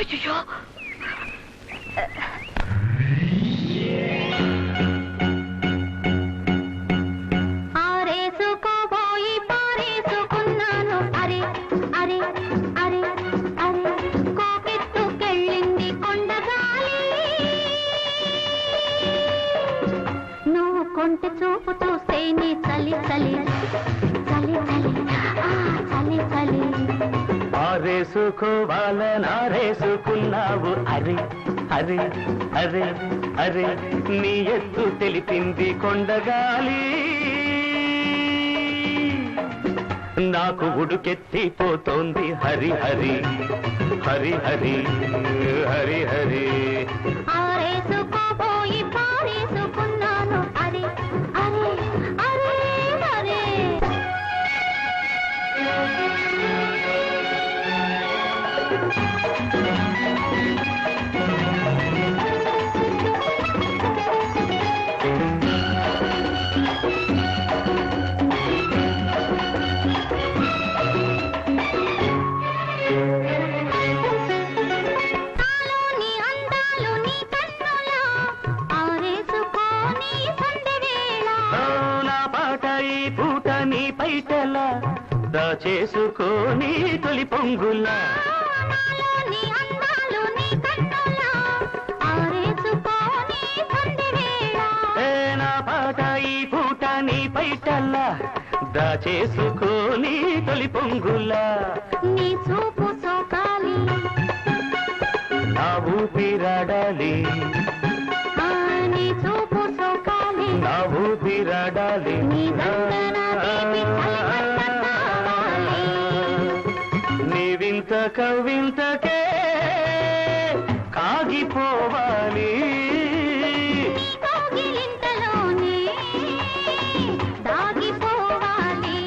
అయ్యో ఆరేసుకోబోయి పారేసుకున్నాను అరే అరే అరే అరే కోకెత్తుకెళ్ళింది కొండగాలి నువ్వు కొంట చూపు చూస్తేనే చలి చలి చలి చలి చలి చలి ఆరేసుకోవాలనారేసుకున్నావు అరే అరే అరే అరే నీ ఎత్తు తెలిపింది కొండగాలి నాకు ఉడుకెత్తిపోతోంది హరి హరి హరి హరి హరి హరి ఆరేసుకోబోయి పారేసుకున్నాను అరే అరే అరే అరే చేసుకొని తొలి పొంగులా నా పాట ఈ పూట నీ పైటల్లా దాచేసుకొని తొలి పొంగులా నీ చూపు సోకాలి నా ఊపిరాడాలి నీ చూపు సోకాలి నా ఊపిరాడాలి నీవింత కవింతకే కాగిపోవాలి దాగిపోవాలి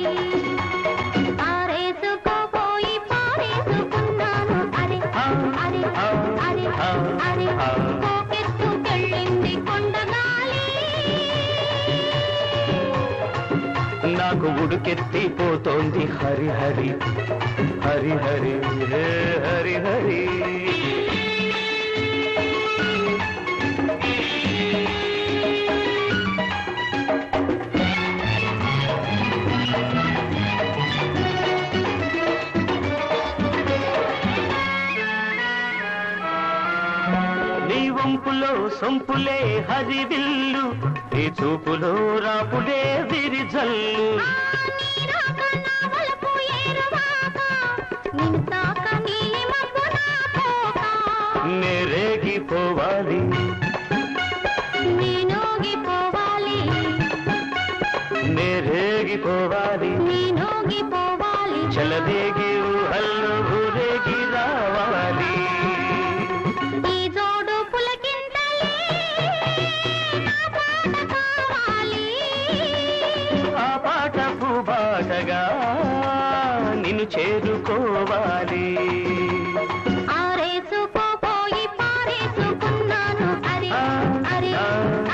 ఆరేసుకోబోయి పారేసుకున్నాను అరే అరే అరే అరే కోకెత్తుకెళ్ళింది కొండగాలి నాకు ఉడుకెత్తిపోతోంది హరి హరి హరి హరి హరి హరి నీ వంపులో సొంపులే హరివిల్లు నీ చూపులో రాపుడే విరిజల్లు నేరేగిపోవాలి నేనోగిపోవాలి నేరేగిపోవాలి నేనోగిపోవాలి చలదేగి ఊహల్లో ఊరేగి రావాలి ఈ జోడు పులకింతలే నా పాట కావాలి ఆ పాట పూబాటగా నిన్ను చేరుకోవాలి ఆరేసుకోబోయి పారేసుకున్నాను అరే అరే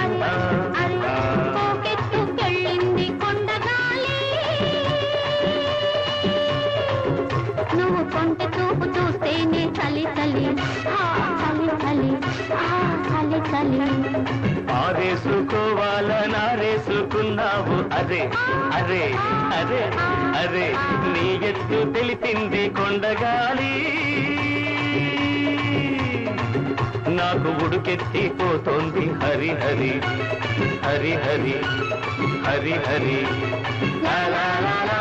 అరే అరే కోకెత్తుకెళ్ళింది కొండగాలి నువ్వు కొంట చూపు చూస్తేనే చలి చలి చలి చలి చలి చలి ఆరేసుకోవాలనారేసుకున్నావు అరే అరే అరే అరే నీ ఎత్తు తెలిపింది కొండగాలి నాకు ఉడుకెత్తిపోతోంది హరి హరి హరి హరి హరి హరి లా లా లా లా